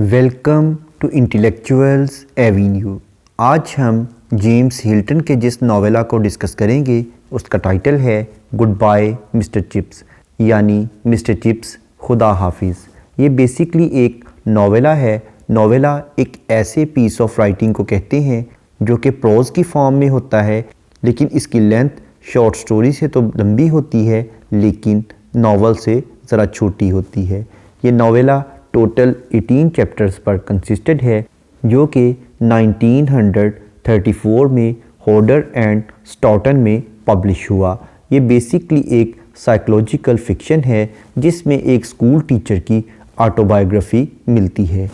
Welcome to intellectuals avenue. آج ہم James Hilton کے جس ناولہ کو ڈسکس کریں گے اس کا ٹائٹل ہے گڈ بائے مسٹر چپس، یعنی مسٹر چپس خدا حافظ۔ یہ بیسیکلی ایک ناولہ ہے۔ ناولہ ایک ایسے پیس آف رائٹنگ کو کہتے ہیں جو کہ پروز کی فارم میں ہوتا ہے، لیکن اس کی لینتھ شارٹ سٹوری سے تو لمبی ہوتی ہے لیکن ناول سے ذرا چھوٹی ہوتی ہے۔ یہ ناولہ ٹوٹل 18 چیپٹرز پر کنسسٹڈ ہے جو کہ 1934 میں ہورڈر اینڈ سٹاؤٹن میں پبلش ہوا۔ یہ بیسیکلی ایک سائیکولوجیکل فکشن ہے جس میں ایک اسکول ٹیچر کی آٹوبایوگرافی ملتی ہے۔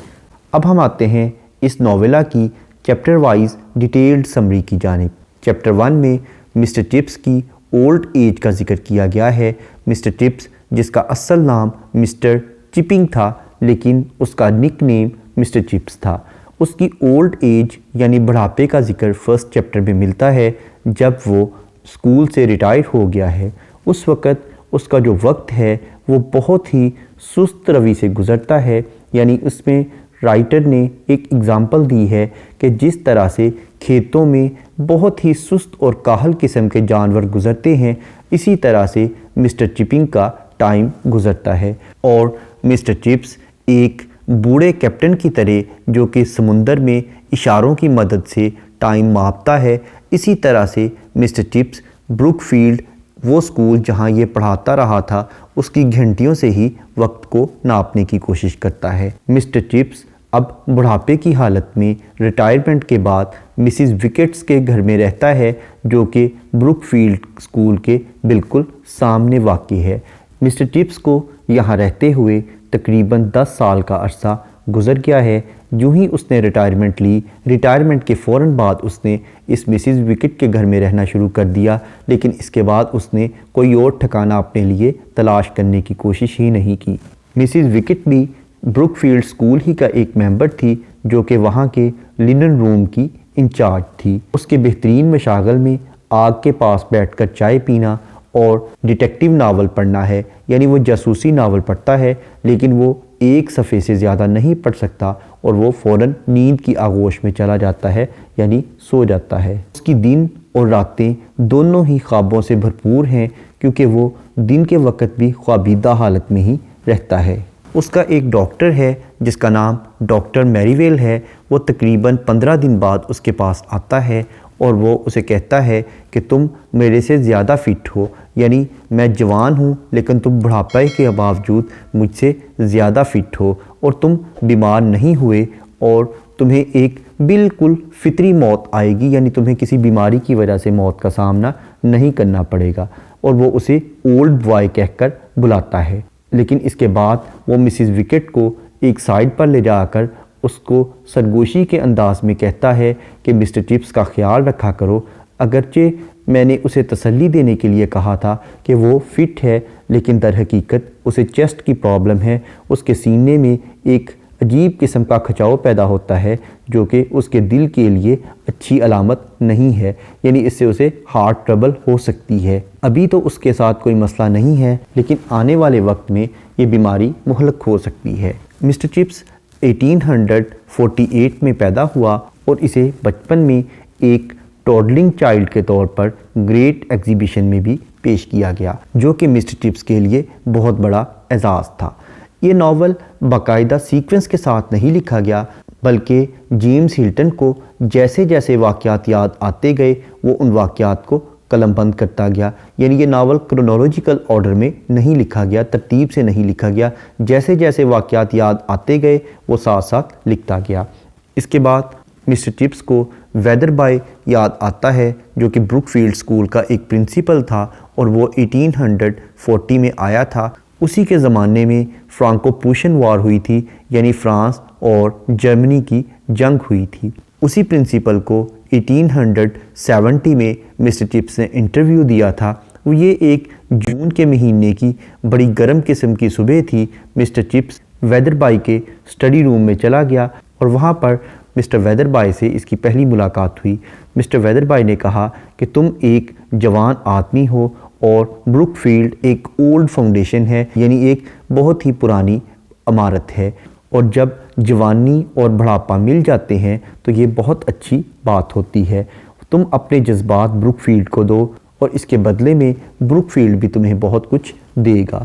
اب ہم آتے ہیں اس ناولہ کی چیپٹر وائز ڈیٹیلڈ سمری کی جانب۔ چیپٹر 1 میں مسٹر چپس کی اولڈ ایج کا ذکر کیا گیا ہے۔ مسٹر چپس جس کا اصل نام مسٹر چپنگ تھا لیکن اس کا نک نیم مسٹر چپس تھا، اس کی اولڈ ایج یعنی بڑھاپے کا ذکر فرسٹ چیپٹر میں ملتا ہے جب وہ اسکول سے ریٹائر ہو گیا ہے۔ اس وقت اس کا جو وقت ہے وہ بہت ہی سست روی سے گزرتا ہے، یعنی اس میں رائٹر نے ایک اگزامپل دی ہے کہ جس طرح سے کھیتوں میں بہت ہی سست اور کاہل قسم کے جانور گزرتے ہیں، اسی طرح سے مسٹر چپنگ کا ٹائم گزرتا ہے، اور مسٹر چپس ایک بوڑھے کیپٹن کی طرح جو کہ سمندر میں اشاروں کی مدد سے ٹائم ماپتا ہے، اسی طرح سے مسٹر چپس بروک فیلڈ وہ اسکول جہاں یہ پڑھاتا رہا تھا اس کی گھنٹیوں سے ہی وقت کو ناپنے کی کوشش کرتا ہے۔ مسٹر چپس اب بڑھاپے کی حالت میں ریٹائرمنٹ کے بعد مسز وکٹس کے گھر میں رہتا ہے جو کہ بروک فیلڈ اسکول کے بالکل سامنے واقع ہے۔ مسٹر چپس کو یہاں رہتے ہوئے تقریباً 10 سال کا عرصہ گزر گیا ہے۔ جو ہی اس نے ریٹائرمنٹ لی، ریٹائرمنٹ کے فوراً بعد اس نے اس مسز وکٹ کے گھر میں رہنا شروع کر دیا، لیکن اس کے بعد اس نے کوئی اور ٹھکانہ اپنے لیے تلاش کرنے کی کوشش ہی نہیں کی۔ مسز وکٹ بھی بروک فیلڈ اسکول ہی کا ایک ممبر تھی جو کہ وہاں کے لنن روم کی انچارج تھی۔ اس کے بہترین مشاغل میں آگ کے پاس بیٹھ کر چائے پینا اور ڈیٹیکٹیو ناول پڑھنا ہے، یعنی وہ جاسوسی ناول پڑھتا ہے لیکن وہ ایک صفحے سے زیادہ نہیں پڑھ سکتا اور وہ فوراً نیند کی آغوش میں چلا جاتا ہے، یعنی سو جاتا ہے۔ اس کی دن اور راتیں دونوں ہی خوابوں سے بھرپور ہیں کیونکہ وہ دن کے وقت بھی خوابیدہ حالت میں ہی رہتا ہے۔ اس کا ایک ڈاکٹر ہے جس کا نام ڈاکٹر میری ویل ہے۔ وہ تقریباً 15 دن بعد اس کے پاس آتا ہے اور وہ اسے کہتا ہے کہ تم میرے سے زیادہ فٹ ہو، یعنی میں جوان ہوں لیکن تم بڑھاپے کے باوجود مجھ سے زیادہ فٹ ہو اور تم بیمار نہیں ہوئے اور تمہیں ایک بالکل فطری موت آئے گی، یعنی تمہیں کسی بیماری کی وجہ سے موت کا سامنا نہیں کرنا پڑے گا، اور وہ اسے اولڈ بوائے کہہ کر بلاتا ہے۔ لیکن اس کے بعد وہ مسز وکٹ کو ایک سائڈ پر لے جا کر اس کو سرگوشی کے انداز میں کہتا ہے کہ مسٹر چپس کا خیال رکھا کرو، اگرچہ میں نے اسے تسلی دینے کے لیے کہا تھا کہ وہ فٹ ہے لیکن در حقیقت اسے چیسٹ کی پرابلم ہے، اس کے سینے میں ایک عجیب قسم کا کھچاؤ پیدا ہوتا ہے جو کہ اس کے دل کے لیے اچھی علامت نہیں ہے، یعنی اس سے اسے ہارٹ ٹربل ہو سکتی ہے۔ ابھی تو اس کے ساتھ کوئی مسئلہ نہیں ہے لیکن آنے والے وقت میں یہ بیماری مہلک ہو سکتی ہے۔ مسٹر چپس 1848 میں پیدا ہوا اور اسے بچپن میں ایک ٹوڈلنگ چائلڈ کے طور پر گریٹ ایگزیبیشن میں بھی پیش کیا گیا جو کہ مسٹر چپس کے لیے بہت بڑا اعزاز تھا۔ یہ ناول باقاعدہ سیکوینس کے ساتھ نہیں لکھا گیا بلکہ جیمز ہلٹن کو جیسے جیسے واقعات یاد آتے گئے وہ ان واقعات کو قلم بند کرتا گیا، یعنی یہ ناول کرونالوجیکل آرڈر میں نہیں لکھا گیا، ترتیب سے نہیں لکھا گیا، جیسے جیسے واقعات یاد آتے گئے وہ ساتھ ساتھ لکھتا گیا۔ اس کے بعد مسٹر چپس کو ویدر بائے یاد آتا ہے جو کہ بروک فیلڈ اسکول کا ایک پرنسپل تھا اور وہ 1840 میں آیا تھا۔ اسی کے زمانے میں فرانکو پوشن وار ہوئی تھی، یعنی فرانس اور جرمنی کی جنگ ہوئی تھی۔ اسی پرنسپل کو 1870 میں مسٹر چپس نے انٹرویو دیا تھا۔ وہ یہ ایک جون کے مہینے کی بڑی گرم قسم کی صبح تھی۔ مسٹر چپس ویدر بائی کے اسٹڈی روم میں چلا گیا اور وہاں پر مسٹر ویدر بائی سے اس کی پہلی ملاقات ہوئی۔ مسٹر ویدر بائی نے کہا کہ تم ایک جوان آدمی ہو اور بروک فیلڈ ایک اولڈ فاؤنڈیشن ہے، یعنی ایک بہت ہی پرانی عمارت ہے، اور جب جوانی اور بڑھاپا مل جاتے ہیں تو یہ بہت اچھی بات ہوتی ہے۔ تم اپنے جذبات بروک فیلڈ کو دو اور اس کے بدلے میں بروک فیلڈ بھی تمہیں بہت کچھ دے گا۔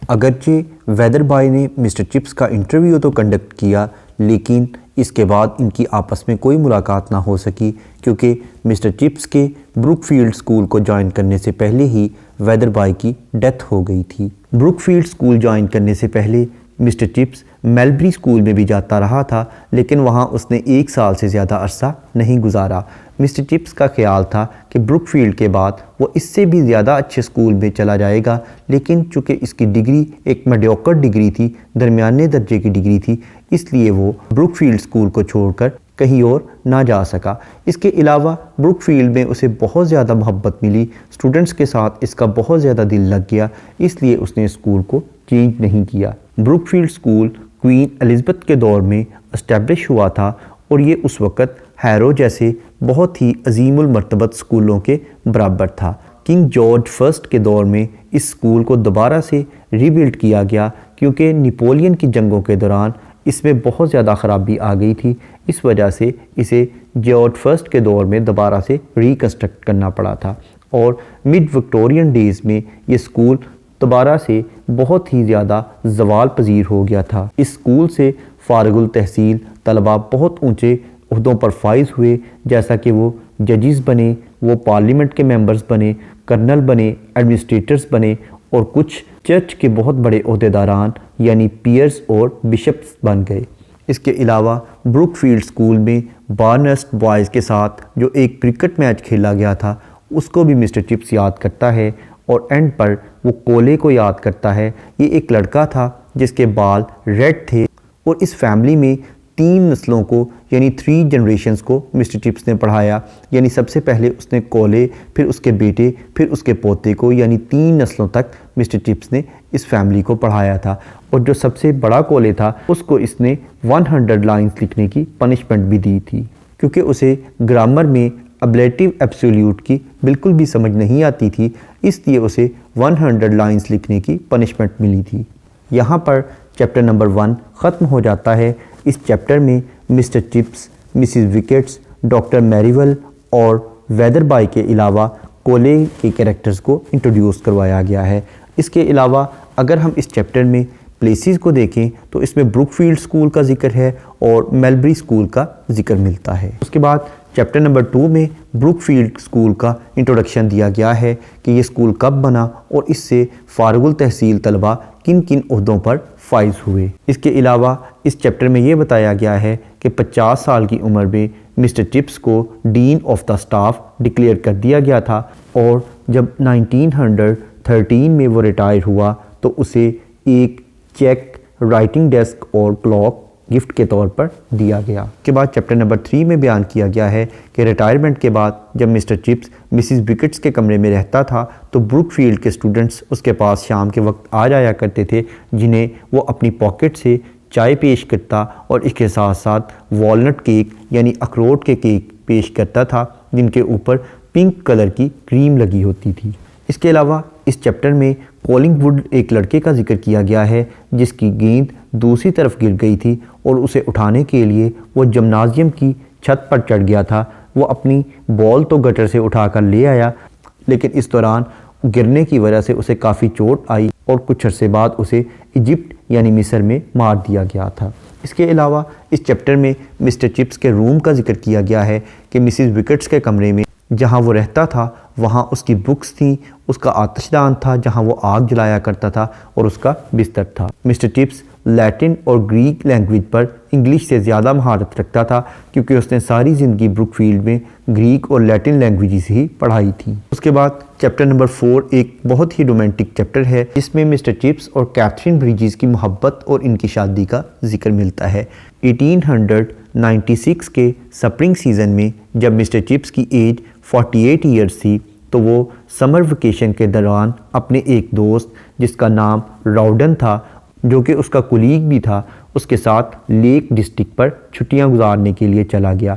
اگرچہ ویدر بوائے نے مسٹر چپس کا انٹرویو تو کنڈکٹ کیا، لیکن اس کے بعد ان کی آپس میں کوئی ملاقات نہ ہو سکی، کیونکہ مسٹر چپس کے بروک فیلڈ اسکول کو جوائن کرنے سے پہلے ہی ویدر بوائے کی ڈیتھ ہو گئی تھی۔ بروک فیلڈ اسکول جوائن کرنے سے پہلے مسٹر چپس میلبری اسکول میں بھی جاتا رہا تھا، لیکن وہاں اس نے 1 سال سے زیادہ عرصہ نہیں گزارا۔ مسٹر چپس کا خیال تھا کہ بروک فیلڈ کے بعد وہ اس سے بھی زیادہ اچھے اسکول میں چلا جائے گا، لیکن چونکہ اس کی ڈگری ایک میڈیوکر ڈگری تھی، درمیانے درجے کی ڈگری تھی، اس لیے وہ بروک فیلڈ اسکول کو چھوڑ کر کہیں اور نہ جا سکا۔ اس کے علاوہ بروک فیلڈ میں اسے بہت زیادہ محبت ملی، اسٹوڈنٹس کے ساتھ اس کا بہت زیادہ دل لگ گیا، اس لیے اس نے اسکول کو چینج نہیں کیا۔ Brookfield school Queen Elizabeth کے دور میں اسٹیبلش ہوا تھا اور یہ اس وقت ہیرو جیسے بہت ہی عظیم المرتبت اسکولوں کے برابر تھا۔ کنگ جارج فرسٹ کے دور میں اس اسکول کو دوبارہ سے ری بلڈ کیا گیا، کیونکہ نیپولین کی جنگوں کے دوران اس میں بہت زیادہ خرابی آ گئی تھی، اس وجہ سے اسے جارج فرسٹ کے دور میں دوبارہ سے ریکنسٹرکٹ کرنا پڑا تھا، اور مڈ وکٹورین ڈیز میں یہ اسکول دوبارہ سے بہت ہی زیادہ زوال پذیر ہو گیا تھا۔ اس اسکول سے فارغ التحصیل طلباء بہت اونچے عہدوں پر فائز ہوئے، جیسا کہ وہ ججز بنے، وہ پارلیمنٹ کے ممبرز بنے، کرنل بنے، ایڈمنسٹریٹرز بنے، اور کچھ چرچ کے بہت بڑے عہدیداران یعنی پیئرز اور بشپس بن گئے۔ اس کے علاوہ بروک فیلڈ اسکول میں بارنسٹ بوائز کے ساتھ جو ایک کرکٹ میچ کھیلا گیا تھا، اس کو بھی مسٹر چپس یاد کرتا ہے، اور اینڈ پر وہ کولے کو یاد کرتا ہے۔ یہ ایک لڑکا تھا جس کے بال ریڈ تھے، اور اس فیملی میں 3 نسلوں کو یعنی 3 جنریشنز کو مسٹر چپس نے پڑھایا، یعنی سب سے پہلے اس نے کولے، پھر اس کے بیٹے، پھر اس کے پوتے کو، یعنی 3 نسلوں تک مسٹر چپس نے اس فیملی کو پڑھایا تھا۔ اور جو سب سے بڑا کولے تھا اس کو اس نے 100 لائنز لکھنے کی پنشمنٹ بھی دی تھی، کیونکہ اسے گرامر میں ابلیٹیو ایبسولوٹ کی بالکل بھی سمجھ نہیں آتی تھی، اس لیے اسے 100 لائنز لکھنے کی پنشمنٹ ملی تھی۔ یہاں پر چیپٹر نمبر 1 ختم ہو جاتا ہے۔ اس چیپٹر میں Mr Chips, Mrs Wickett, doctor Merivale اور ویدر بوائے کے علاوہ کولے کے کریکٹرز کو انٹروڈیوس کروایا گیا ہے۔ اس کے علاوہ اگر ہم اس چیپٹر میں پلیسز کو دیکھیں تو اس میں بروک فیلڈ اسکول کا ذکر ہے اور میلبری اسکول کا ذکر ملتا ہے۔ اس کے بعد چیپٹر نمبر 2 میں بروک فیلڈ اسکول کا انٹروڈکشن دیا گیا ہے کہ یہ اسکول کب بنا اور اس سے فارغ التحصیل طلباء کن کن عہدوں پر فائز ہوئے۔ اس کے علاوہ اس چیپٹر میں یہ بتایا گیا ہے کہ 50 سال کی عمر میں مسٹر چپس کو ڈین آف دا اسٹاف ڈکلیئر کر دیا گیا تھا، اور جب 1913 میں وہ ریٹائر ہوا تو اسے ایک چیک، رائٹنگ ڈیسک اور کلاک گفٹ کے طور پر دیا گیا۔ اس کے بعد چیپٹر نمبر 3 میں بیان کیا گیا ہے کہ ریٹائرمنٹ کے بعد جب مسٹر چپس مسز وکٹس کے کمرے میں رہتا تھا تو بروک فیلڈ کے اسٹوڈنٹس اس کے پاس شام کے وقت آ جایا کرتے تھے، جنہیں وہ اپنی پاکٹ سے چائے پیش کرتا اور اس کے ساتھ ساتھ والنٹ کیک یعنی اخروٹ کے کیک پیش کرتا تھا، جن کے اوپر پنک کلر کی کریم لگی ہوتی تھی۔ اس کے علاوہ اس چیپٹر میں کولنگ ووڈ ایک لڑکے کا ذکر کیا گیا ہے جس کی گیند دوسری طرف گر گئی تھی، اور اسے اٹھانے کے لیے وہ جمنازیم کی چھت پر چڑھ گیا تھا۔ وہ اپنی بال تو گٹر سے اٹھا کر لے آیا، لیکن اس دوران گرنے کی وجہ سے اسے کافی چوٹ آئی اور کچھ عرصے بعد اسے ایجپٹ یعنی مصر میں مار دیا گیا تھا۔ اس کے علاوہ اس چیپٹر میں مسٹر چپس کے روم کا ذکر کیا گیا ہے کہ مسز وکٹس کے کمرے میں جہاں وہ رہتا تھا وہاں اس کی بکس تھیں، اس کا آتش دان تھا جہاں وہ آگ جلایا کرتا تھا، اور اس کا بستر تھا۔ مسٹر چپس لیٹن اور گریک لینگویج پر انگلش سے زیادہ مہارت رکھتا تھا، کیونکہ اس نے ساری زندگی بروک فیلڈ میں گریک اور لیٹن لینگویجز ہی پڑھائی تھی۔ اس کے بعد چیپٹر نمبر 4 ایک بہت ہی رومانٹک چیپٹر ہے، جس میں مسٹر چپس اور کیتھرین بریجز کی محبت اور ان کی شادی کا ذکر ملتا ہے۔ 1896 کے سپرنگ سیزن میں جب مسٹر چپس کی ایج 48 ایئرز تھی تو وہ سمر ویکیشن کے دوران اپنے ایک دوست جس کا نام راؤڈن تھا، جو کہ اس کا کولیگ بھی تھا، اس کے ساتھ لیک ڈسٹرکٹ پر چھٹیاں گزارنے کے لیے چلا گیا۔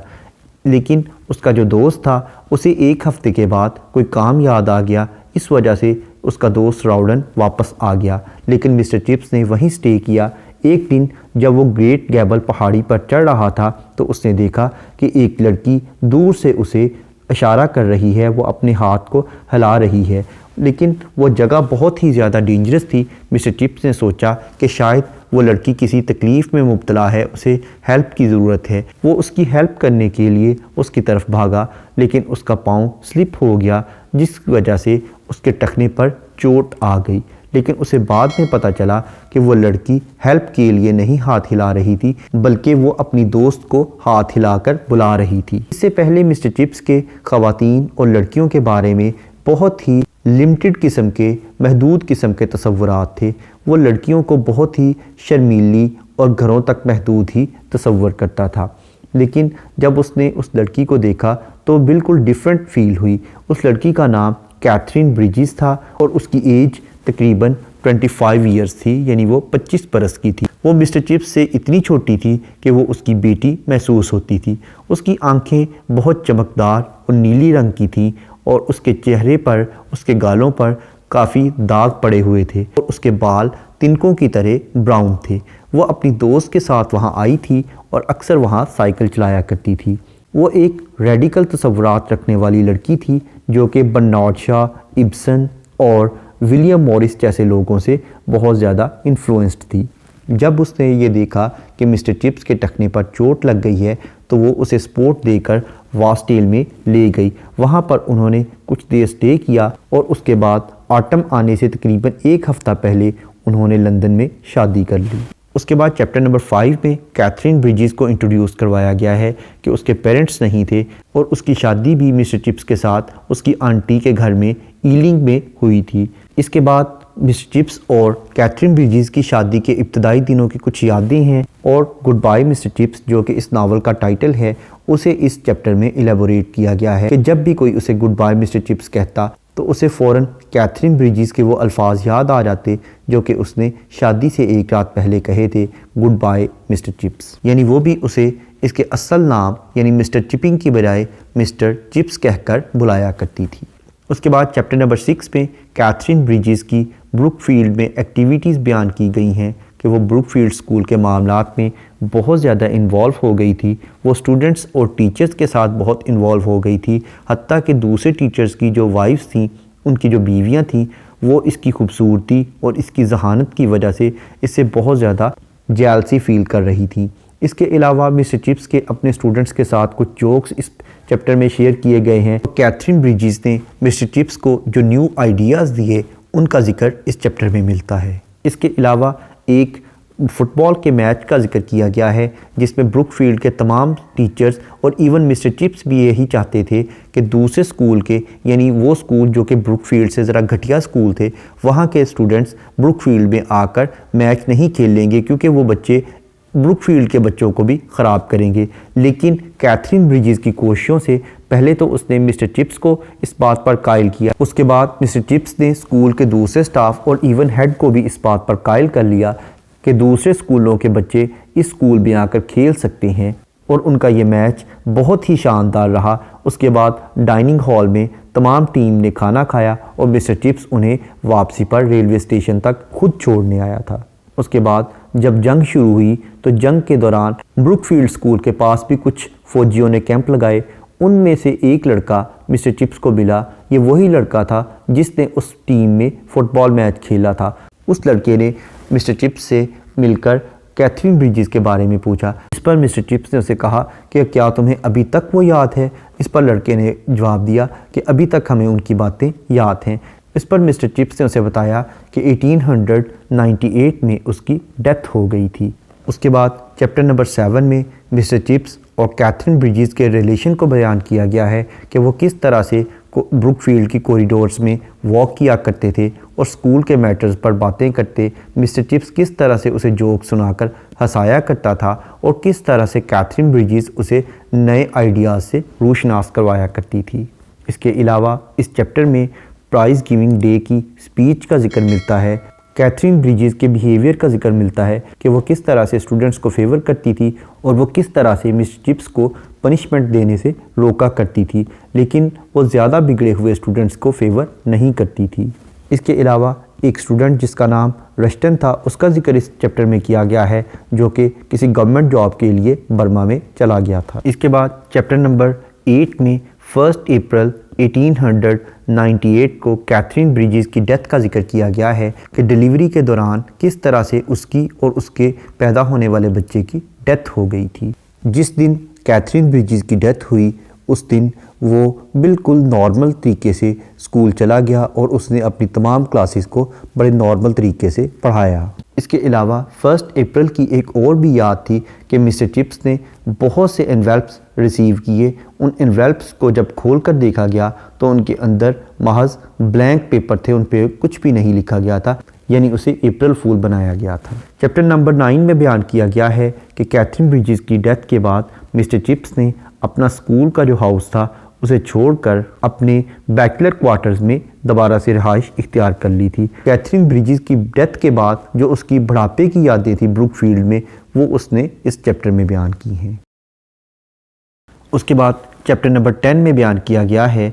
لیکن اس کا جو دوست تھا اسے 1 ہفتے کے بعد کوئی کام یاد آ گیا، اس وجہ سے اس کا دوست راؤڈن واپس آ گیا، لیکن مسٹر چپس نے وہیں سٹے کیا۔ ایک دن جب وہ گریٹ گیبل پہاڑی پر چڑھ رہا تھا تو اس نے دیکھا کہ ایک لڑکی دور سے اسے اشارہ کر رہی ہے، وہ اپنے ہاتھ کو ہلا رہی ہے، لیکن وہ جگہ بہت ہی زیادہ ڈینجرس تھی۔ مسٹر چپس نے سوچا کہ شاید وہ لڑکی کسی تکلیف میں مبتلا ہے، اسے ہیلپ کی ضرورت ہے۔ وہ اس کی ہیلپ کرنے کے لیے اس کی طرف بھاگا، لیکن اس کا پاؤں سلپ ہو گیا جس وجہ سے اس کے ٹخنے پر چوٹ آ گئی، لیکن اسے بعد میں پتہ چلا کہ وہ لڑکی ہیلپ کے لیے نہیں ہاتھ ہلا رہی تھی بلکہ وہ اپنی دوست کو ہاتھ ہلا کر بلا رہی تھی۔ اس سے پہلے مسٹر چپس کے خواتین اور لڑکیوں کے بارے میں بہت ہی لمیٹڈ قسم کے، محدود قسم کے تصورات تھے۔ وہ لڑکیوں کو بہت ہی شرمیلی اور گھروں تک محدود ہی تصور کرتا تھا، لیکن جب اس نے اس لڑکی کو دیکھا تو بالکل ڈیفرنٹ فیل ہوئی۔ اس لڑکی کا نام کیتھرین بریجز تھا اور اس کی ایج تقریباً 25 ایئرز تھی، یعنی وہ 25 برس کی تھی۔ وہ مسٹر چپس سے اتنی چھوٹی تھی کہ وہ اس کی بیٹی محسوس ہوتی تھی۔ اس کی آنکھیں بہت چمکدار اور نیلی رنگ کی تھیں اور اس کے چہرے پر، اس کے گالوں پر کافی داغ پڑے ہوئے تھے اور اس کے بال تنکوں کی طرح براؤن تھے۔ وہ اپنی دوست کے ساتھ وہاں آئی تھی اور اکثر وہاں سائیکل چلایا کرتی تھی۔ وہ ایک ریڈیکل تصورات رکھنے والی لڑکی تھی جو کہ برنارڈ شاء، ابسن اور ولیم مورس جیسے لوگوں سے بہت زیادہ انفلوئنسڈ تھی۔ جب اس نے یہ دیکھا کہ مسٹر چپس کے ٹخنے پر چوٹ لگ گئی ہے تو وہ اسے سپورٹ دے کر واسٹیل میں لے گئی۔ وہاں پر انہوں نے کچھ دیر سٹے کیا اور اس کے بعد آٹم آنے سے تقریباً ایک ہفتہ پہلے انہوں نے لندن میں شادی کر لی۔ اس کے بعد چیپٹر نمبر 5 میں کیتھرین بریجز کو انٹروڈیوس کروایا گیا ہے کہ اس کے پیرنٹس نہیں تھے اور اس کی شادی بھی مسٹر چپس کے ساتھ اس کی آنٹی کے گھر میں ایلنگ میں ہوئی تھی۔ اس کے بعد مسٹر چپس اور کیتھرین بریجز کی شادی کے ابتدائی دنوں کی کچھ یادیں ہیں اور گڈ بائی مسٹر چپس جو کہ اس ناول کا ٹائٹل ہے اسے اس چیپٹر میں ایلیبوریٹ کیا گیا ہے کہ جب بھی کوئی اسے گڈ بائی مسٹر چپس کہتا تو اسے فوراً کیتھرین بریجز کے وہ الفاظ یاد آ جاتے جو کہ اس نے شادی سے ایک رات پہلے کہے تھے، گڈ بائی مسٹر چپس، یعنی وہ بھی اسے اس کے اصل نام یعنی مسٹر چپنگ کی بجائے مسٹر چپس کہہ کر بلایا کرتی تھی۔ اس کے بعد چیپٹر نمبر 6 میں کیتھرین بریجز کی بروک فیلڈ میں ایکٹیویٹیز بیان کی گئی ہیں کہ وہ بروک فیلڈ اسکول کے معاملات میں بہت زیادہ انوالو ہو گئی تھی۔ وہ اسٹوڈنٹس اور ٹیچرز کے ساتھ بہت انوالو ہو گئی تھی، حتیٰ کہ دوسرے ٹیچرز کی جو وائفز تھیں، ان کی جو بیویاں تھیں، وہ اس کی خوبصورتی اور اس کی ذہانت کی وجہ سے اس سے بہت زیادہ جیلسی فیل کر رہی تھیں۔ اس کے علاوہ مسٹر چپس کے اپنے اسٹوڈنٹس کے ساتھ کچھ جوکس اس چیپٹر میں شیئر کیے گئے ہیں۔ کیتھرین بریجز نے مسٹر چپس کو جو نیو آئیڈیاز دیے ان کا ذکر اس چیپٹر میں ملتا ہے۔ اس کے علاوہ ایک فٹ بال کے میچ کا ذکر کیا گیا ہے جس میں بروک فیلڈ کے تمام ٹیچرز اور ایون مسٹر چپس بھی یہی چاہتے تھے کہ دوسرے سکول کے، یعنی وہ سکول جو کہ بروک فیلڈ سے ذرا گھٹیا سکول تھے، وہاں کے اسٹوڈنٹس بروک فیلڈ میں آ کر میچ نہیں کھیلیں گے کیونکہ وہ بچے بروک فیلڈ کے بچوں کو بھی خراب کریں گے۔ لیکن کیتھرین بریجز کی کوششوں سے پہلے تو اس نے مسٹر چپس کو اس بات پر قائل کیا، اس کے بعد مسٹر چپس نے اسکول کے دوسرے سٹاف اور ایون ہیڈ کو بھی اس بات پر قائل کر لیا کہ دوسرے اسکولوں کے بچے اس اسکول میں آ کر کھیل سکتے ہیں، اور ان کا یہ میچ بہت ہی شاندار رہا۔ اس کے بعد ڈائننگ ہال میں تمام ٹیم نے کھانا کھایا اور مسٹر چپس انہیں واپسی پر ریلوے اسٹیشن تک خود چھوڑنے آیا تھا۔ اس کے بعد جب جنگ شروع ہوئی تو جنگ کے دوران بروک فیلڈ اسکول کے پاس بھی کچھ فوجیوں نے کیمپ لگائے۔ ان میں سے ایک لڑکا مسٹر چپس کو ملا، یہ وہی لڑکا تھا جس نے اس ٹیم میں فٹ بال میچ کھیلا تھا۔ اس لڑکے نے مسٹر چپس سے مل کر کیتھرین بریجز کے بارے میں پوچھا، اس پر مسٹر چپس نے اسے کہا کہ کیا تمہیں ابھی تک وہ یاد ہے؟ اس پر لڑکے نے جواب دیا کہ ابھی تک ہمیں ان کی باتیں یاد ہیں۔ اس پر مسٹر چپس نے اسے بتایا کہ 1898 میں اس کی ڈیتھ ہو گئی تھی۔ اس کے بعد چیپٹر نمبر 7 میں مسٹر چپس اور کیتھرین بریجز کے ریلیشن کو بیان کیا گیا ہے کہ وہ کس طرح سے بروک فیلڈ کی کوریڈورز میں واک کیا کرتے تھے اور سکول کے میٹرز پر باتیں کرتے۔ مسٹر چپس کس طرح سے اسے جوک سنا کر ہنسایا کرتا تھا اور کس طرح سے کیتھرین بریجز اسے نئے آئیڈیاز سے روشناس کروایا کرتی تھی۔ اس کے علاوہ اس چیپٹر میں پرائز گیونگ ڈے کی سپیچ کا ذکر ملتا ہے، کیتھرین بریجز کے بیہیویئر کا ذکر ملتا ہے کہ وہ کس طرح سے اسٹوڈنٹس کو فیور کرتی تھی اور وہ کس طرح سے مسٹر چپس کو پنشمنٹ دینے سے روکا کرتی تھی، لیکن وہ زیادہ بگڑے ہوئے اسٹوڈنٹس کو فیور نہیں کرتی تھی۔ اس کے علاوہ ایک اسٹوڈنٹ جس کا نام رشتن تھا اس کا ذکر اس چیپٹر میں کیا گیا ہے، جو کہ کسی گورنمنٹ جاب کے لیے برما میں چلا گیا تھا۔ اس کے بعد چیپٹر نمبر 8 میں 1 اپریل 1898 کو کیتھرین بریجز کی ڈیتھ کا ذکر کیا گیا ہے کہ ڈیلیوری کے دوران کس طرح سے اس کی اور اس کے پیدا ہونے والے بچے کی ڈیتھ ہو گئی تھی۔ جس دن کیتھرین بریجز کی ڈیتھ ہوئی اس دن وہ بالکل نارمل طریقے سے اسکول چلا گیا اور اس نے اپنی تمام کلاسز کو بڑے نارمل طریقے سے پڑھایا۔ اس کے علاوہ 1 اپریل کی ایک اور بھی یاد تھی کہ مسٹر چپس نے بہت سے انویلپس ریسیو کیے۔ ان انویلپس کو جب کھول کر دیکھا گیا تو ان کے اندر محض بلینک پیپر تھے، ان پہ کچھ بھی نہیں لکھا گیا تھا، یعنی اسے اپریل فول بنایا گیا تھا۔ چیپٹر نمبر 9 میں بیان کیا گیا ہے کہ کیتھرین بریجز کی ڈیتھ کے بعد مسٹر چپس نے اپنا اسکول کا جو ہاؤس تھا اسے چھوڑ کر اپنے بیچلر کوارٹرز میں دوبارہ سے رہائش اختیار کر لی تھی۔ کیتھرین بریجز کی ڈیتھ کے بعد جو اس کی بڑھاپے کی یادیں تھیں بروک فیلڈ میں، وہ اس نے اس چیپٹر میں بیان کی ہیں۔ اس کے بعد چیپٹر نمبر 10 میں بیان کیا گیا ہے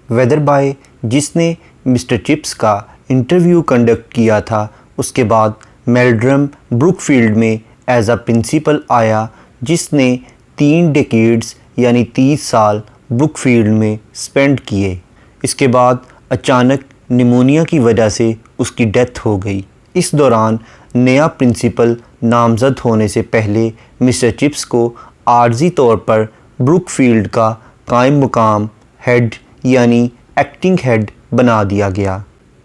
ویدر بائے جس نے مسٹر چپس کا انٹرویو کنڈکٹ کیا تھا، اس کے بعد میلڈرم بروک فیلڈ میں ایز اے پرنسپل آیا، جس نے 3 ڈیکیڈز یعنی 30 سال بروک فیلڈ میں سپینڈ کیے۔ اس کے بعد اچانک نیمونیا کی وجہ سے اس کی ڈیتھ ہو گئی۔ اس دوران نیا پرنسپل نامزد ہونے سے پہلے مسٹر چپس کو عارضی طور پر بروک فیلڈ کا قائم مقام ہیڈ یعنی ایکٹنگ ہیڈ بنا دیا گیا۔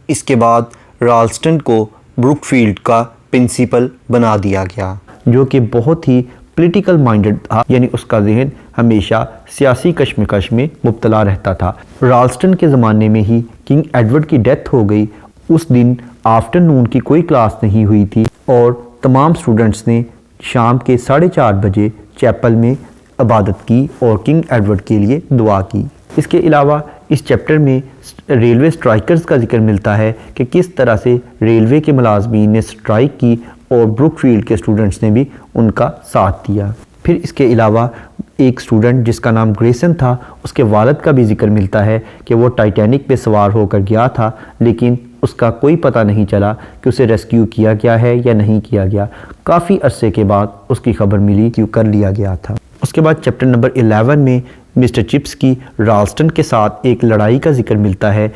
اس کے بعد رالسٹن کو بروک فیلڈ کا پرنسپل بنا دیا گیا، جو کہ بہت ہی پولیٹیکل مائنڈڈ تھا، یعنی اس کا ذہن ہمیشہ سیاسی کشمکش میں مبتلا رہتا تھا۔ رالسٹن کے زمانے میں ہی کنگ ایڈورڈ کی ڈیتھ ہو گئی۔ اس دن آفٹر نون کی کوئی کلاس نہیں ہوئی تھی اور تمام اسٹوڈنٹس نے شام کے 4:30 بجے چیپل میں عبادت کی اور کنگ ایڈورڈ کے لیے دعا کی۔ اس کے علاوہ اس چیپٹر میں ریلوے سٹرائکرز کا ذکر ملتا ہے کہ کس طرح سے ریلوے کے ملازمین نے سٹرائک کی اور بروک فیلڈ کے اسٹوڈنٹس نے بھی ان کا ساتھ دیا۔ پھر اس کے علاوہ ایک اسٹوڈنٹ جس کا نام گریسن تھا، اس کے والد کا بھی ذکر ملتا ہے کہ وہ ٹائٹینک پہ سوار ہو کر گیا تھا، لیکن اس کا کوئی پتہ نہیں چلا کہ اسے ریسکیو کیا گیا ہے یا نہیں کیا گیا۔ کافی عرصے کے بعد اس کی خبر ملی کہ کر لیا گیا تھا۔ اس کے بعد چیپٹر نمبر 11 میں مسٹر چپس کی رالسٹن کے ساتھ ایک لڑائی کا ذکر ملتا ہے۔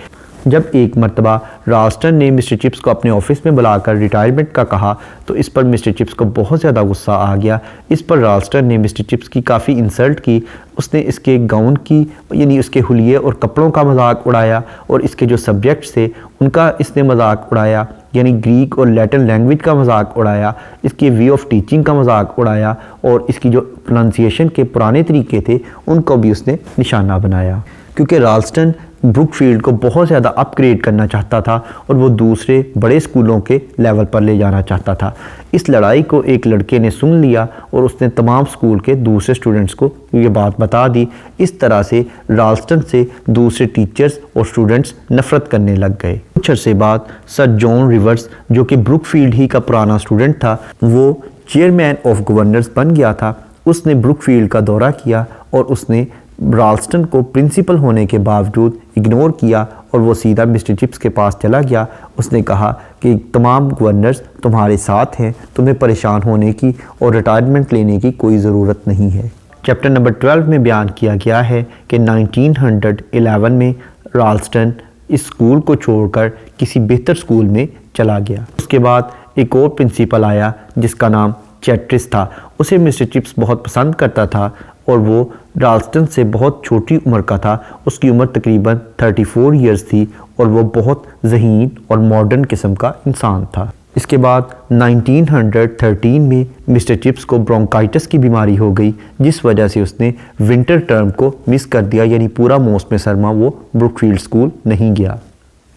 جب ایک مرتبہ رالسٹن نے مسٹر چپس کو اپنے آفس میں بلا کر ریٹائرمنٹ کا کہا تو اس پر مسٹر چپس کو بہت زیادہ غصہ آ گیا۔ اس پر رالسٹن نے مسٹر چپس کی کافی انسلٹ کی۔ اس نے اس کے گاؤن کی یعنی اس کے حلیے اور کپڑوں کا مذاق اڑایا اور اس کے جو سبجیکٹس تھے ان کا اس نے مذاق اڑایا، یعنی گریک اور لیٹن لینگویج کا مذاق اڑایا، اس کی وے آف ٹیچنگ کا مذاق اڑایا اور اس کی جو پروننسیشن کے پرانے طریقے تھے ان کو بھی اس نے نشانہ بنایا، کیونکہ رالسٹن بروک فیلڈ کو بہت زیادہ اپ گریڈ کرنا چاہتا تھا اور وہ دوسرے بڑے اسکولوں کے لیول پر لے جانا چاہتا تھا۔ اس لڑائی کو ایک لڑکے نے سن لیا اور اس نے تمام اسکول کے دوسرے اسٹوڈنٹس کو یہ بات بتا دی۔ اس طرح سے رالسٹن سے دوسرے ٹیچرز اور اسٹوڈنٹس نفرت کرنے لگ گئے۔ کچھ عرصے بعد سر جان ریورز، جو کہ بروک فیلڈ ہی کا پرانا اسٹوڈنٹ تھا، وہ چیئرمین آف گورنرز بن گیا تھا۔ اس نے بروک فیلڈ کا دورہ کیا اور اس نے رالسٹن کو پرنسپل ہونے کے باوجود اگنور کیا اور وہ سیدھا مسٹر چپس کے پاس چلا گیا۔ اس نے کہا کہ تمام گورنرز تمہارے ساتھ ہیں، تمہیں پریشان ہونے کی اور ریٹائرمنٹ لینے کی کوئی ضرورت نہیں ہے۔ چیپٹر نمبر 12 میں بیان کیا گیا ہے کہ 1911 میں رالسٹن اس اسکول کو چھوڑ کر کسی بہتر اسکول میں چلا گیا۔ اس کے بعد ایک اور پرنسپل آیا جس کا نام چیٹرس تھا۔ اسے مسٹر چپس بہت پسند کرتا تھا اور وہ رالسٹن سے بہت چھوٹی عمر کا تھا۔ اس کی عمر تقریباً 34 ایئرز تھی اور وہ بہت ذہین اور ماڈرن قسم کا انسان تھا۔ اس کے بعد 1913 میں مسٹر چپس کو برونکائٹس کی بیماری ہو گئی، جس وجہ سے اس نے ونٹر ٹرم کو مس کر دیا، یعنی پورا موسم سرما وہ بروک فیلڈ اسکول نہیں گیا۔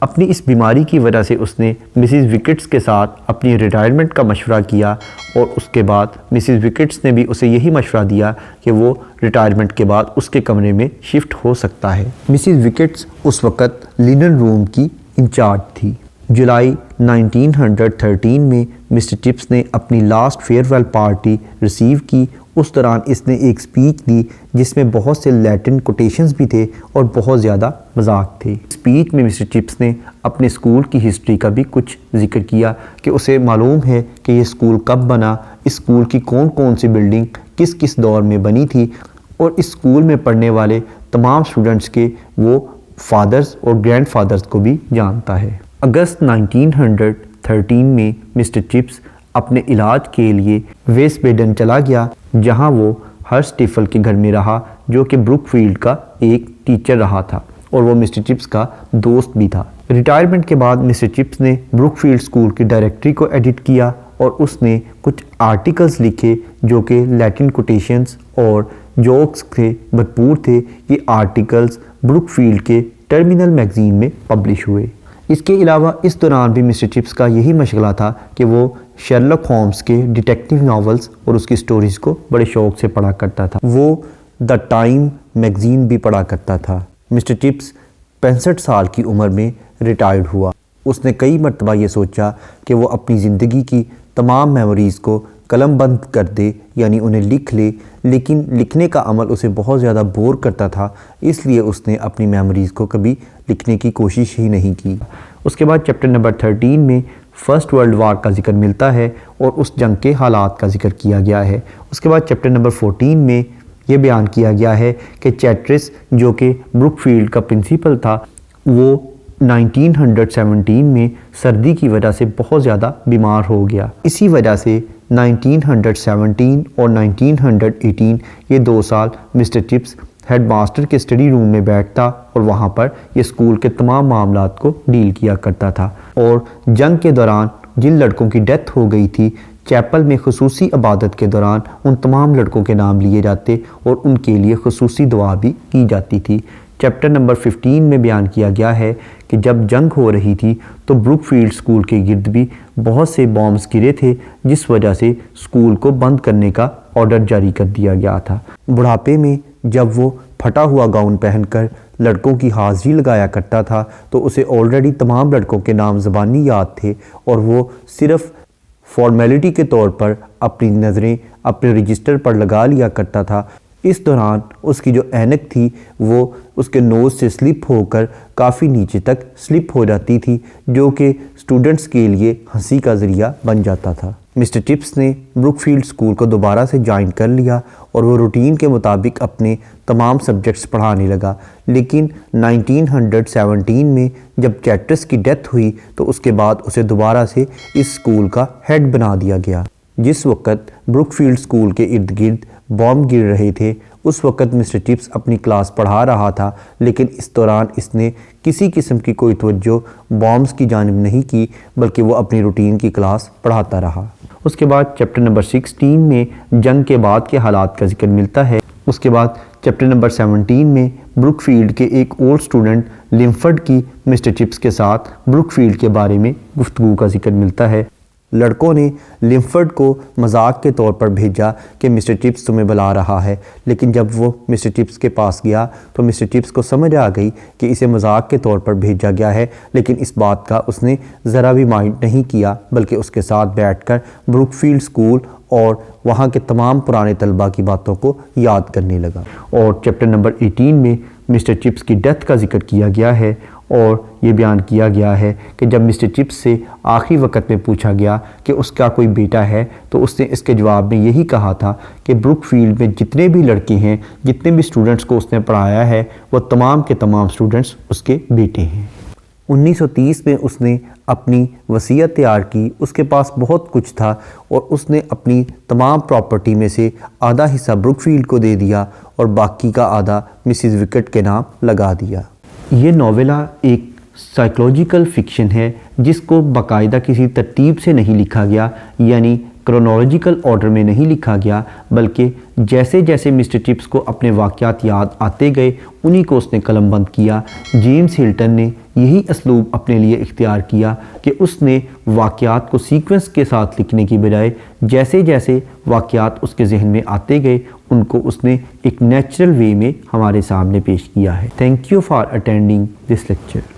اپنی اس بیماری کی وجہ سے اس نے مسز وکٹس کے ساتھ اپنی ریٹائرمنٹ کا مشورہ کیا اور اس کے بعد مسز وکٹس نے بھی اسے یہی مشورہ دیا کہ وہ ریٹائرمنٹ کے بعد اس کے کمرے میں شفٹ ہو سکتا ہے۔ مسز وکٹس اس وقت لینن روم کی انچارج تھی۔ جولائی 1913 میں مسٹر چپس نے اپنی last farewell party receive کی اس دوران اس نے ایک سپیچ دی جس میں بہت سے لیٹن کوٹیشنز بھی تھے اور بہت زیادہ مذاق تھے۔ سپیچ میں مسٹر چپس نے اپنے اسکول کی ہسٹری کا بھی کچھ ذکر کیا کہ اسے معلوم ہے کہ یہ اسکول کب بنا، اس اسکول کی کون کون سی بلڈنگ کس کس دور میں بنی تھی، اور اس اسکول میں پڑھنے والے تمام اسٹوڈنٹس کے وہ فادرز اور گرینڈ فادرز کو بھی جانتا ہے۔ اگست 1913 میں مسٹر چپس اپنے علاج کے لیے ویسٹ بیڈن چلا گیا، جہاں وہ ہرسٹیفل کے گھر میں رہا، جو کہ بروک فیلڈ کا ایک ٹیچر رہا تھا اور وہ مسٹر چپس کا دوست بھی تھا۔ ریٹائرمنٹ کے بعد مسٹر چپس نے بروک فیلڈ اسکول کی ڈائریکٹری کو ایڈٹ کیا اور اس نے کچھ آرٹیکلز لکھے جو کہ لیٹن کوٹیشنز اور جوکس سے بھرپور تھے۔ یہ آرٹیکلز بروک فیلڈ کے ٹرمینل میگزین میں پبلش ہوئے۔ اس کے علاوہ اس دوران بھی مسٹر چپس کا یہی مشغلہ تھا کہ وہ شرلک ہومز کے ڈیٹیکٹیو ناولز اور اس کی سٹوریز کو بڑے شوق سے پڑھا کرتا تھا۔ وہ دا ٹائم میگزین بھی پڑھا کرتا تھا۔ مسٹر چپس 65 سال کی عمر میں ریٹائرڈ ہوا۔ اس نے کئی مرتبہ یہ سوچا کہ وہ اپنی زندگی کی تمام میموریز کو قلم بند کر دے، یعنی انہیں لکھ لے، لیکن لکھنے کا عمل اسے بہت زیادہ بور کرتا تھا، اس لیے اس نے اپنی میموریز کو کبھی لکھنے کی کوشش ہی نہیں کی۔ اس کے بعد چیپٹر نمبر 13 میں فرسٹ ورلڈ وار کا ذکر ملتا ہے اور اس جنگ کے حالات کا ذکر کیا گیا ہے۔ اس کے بعد چیپٹر نمبر 14 میں یہ بیان کیا گیا ہے کہ چیٹرس جو کہ بروک فیلڈ کا پرنسپل تھا، وہ 1917 میں سردی کی وجہ سے بہت زیادہ بیمار ہو گیا۔ اسی وجہ سے 1917 اور 1918 یہ 2 سال مسٹر چپس ہیڈ ماسٹر کے اسٹڈی روم میں بیٹھتا اور وہاں پر یہ اسکول کے تمام معاملات کو ڈیل کیا کرتا تھا، اور جنگ کے دوران جن لڑکوں کی ڈیتھ ہو گئی تھی، چیپل میں خصوصی عبادت کے دوران ان تمام لڑکوں کے نام لیے جاتے اور ان کے لیے خصوصی دعا بھی کی جاتی تھی۔ چیپٹر نمبر 15 میں بیان کیا گیا ہے کہ جب جنگ ہو رہی تھی تو بروک فیلڈ اسکول کے گرد بھی بہت سے بامز گرے تھے، جس وجہ سے اسکول کو بند کرنے کا آرڈر جاری کر دیا گیا تھا۔ بڑھاپے میں جب وہ پھٹا ہوا گاؤن پہن کر لڑکوں کی حاضری لگایا کرتا تھا تو اسے آلریڈی تمام لڑکوں کے نام زبانی یاد تھے، اور وہ صرف فارمیلٹی کے طور پر اپنی نظریں اپنے رجسٹر پر لگا لیا کرتا تھا۔ اس دوران اس کی جو اینک تھی وہ اس کے نوز سے سلپ ہو کر کافی نیچے تک سلپ ہو جاتی تھی، جو کہ سٹوڈنٹس کے لیے ہنسی کا ذریعہ بن جاتا تھا۔ مسٹر چپس نے بروک فیلڈ اسکول کو دوبارہ سے جوائن کر لیا اور وہ روٹین کے مطابق اپنے تمام سبجیکٹس پڑھانے لگا، لیکن 1917 میں جب چیٹرس کی ڈیتھ ہوئی تو اس کے بعد اسے دوبارہ سے اس اسکول کا ہیڈ بنا دیا گیا۔ جس وقت بروک فیلڈ اسکول کے ارد گرد بام گر رہے تھے، اس وقت مسٹر چپس اپنی کلاس پڑھا رہا تھا، لیکن اس دوران اس نے کسی قسم کی کوئی توجہ بامز کی جانب نہیں کی، بلکہ وہ اپنی روٹین کی کلاس پڑھاتا رہا۔ اس کے بعد چیپٹر نمبر 16 میں جنگ کے بعد کے حالات کا ذکر ملتا ہے۔ اس کے بعد چیپٹر نمبر 17 میں بروک فیلڈ کے ایک اولڈ اسٹوڈنٹ لمفرڈ کی مسٹر چپس کے ساتھ بروک فیلڈ کے بارے میں گفتگو کا ذکر ملتا ہے۔ لڑکوں نے لمفرڈ کو مذاق کے طور پر بھیجا کہ مسٹر چپس تمہیں بلا رہا ہے، لیکن جب وہ مسٹر چپس کے پاس گیا تو مسٹر چپس کو سمجھ آ گئی کہ اسے مذاق کے طور پر بھیجا گیا ہے، لیکن اس بات کا اس نے ذرا بھی مائنڈ نہیں کیا، بلکہ اس کے ساتھ بیٹھ کر بروک فیلڈ اسکول اور وہاں کے تمام پرانے طلباء کی باتوں کو یاد کرنے لگا۔ اور چیپٹر نمبر 18 میں مسٹر چپس کی ڈیتھ کا ذکر کیا گیا ہے، اور یہ بیان کیا گیا ہے کہ جب مسٹر چپس سے آخری وقت میں پوچھا گیا کہ اس کا کوئی بیٹا ہے تو اس نے اس کے جواب میں یہی کہا تھا کہ بروک فیلڈ میں جتنے بھی لڑکے ہیں، جتنے بھی سٹوڈنٹس کو اس نے پڑھایا ہے، وہ تمام کے تمام سٹوڈنٹس اس کے بیٹے ہیں۔ 1930 میں اس نے اپنی وصیت تیار کی۔ اس کے پاس بہت کچھ تھا اور اس نے اپنی تمام پراپرٹی میں سے آدھا حصہ بروک فیلڈ کو دے دیا اور باقی کا آدھا مسز وکٹ کے نام لگا دیا۔ یہ ناولہ ایک سائیکلوجیکل فکشن ہے جس کو باقاعدہ کسی ترتیب سے نہیں لکھا گیا، یعنی کرونالوجیکل آرڈر میں نہیں لکھا گیا، بلکہ جیسے جیسے مسٹر چپس کو اپنے واقعات یاد آتے گئے انہی کو اس نے قلم بند کیا۔ جیمز ہلٹن نے یہی اسلوب اپنے لیے اختیار کیا کہ اس نے واقعات کو سیکوینس کے ساتھ لکھنے کی بجائے جیسے جیسے واقعات اس کے ذہن میں آتے گئے ان کو اس نے ایک نیچرل وے میں ہمارے سامنے پیش کیا ہے۔ Thank you for attending this lecture.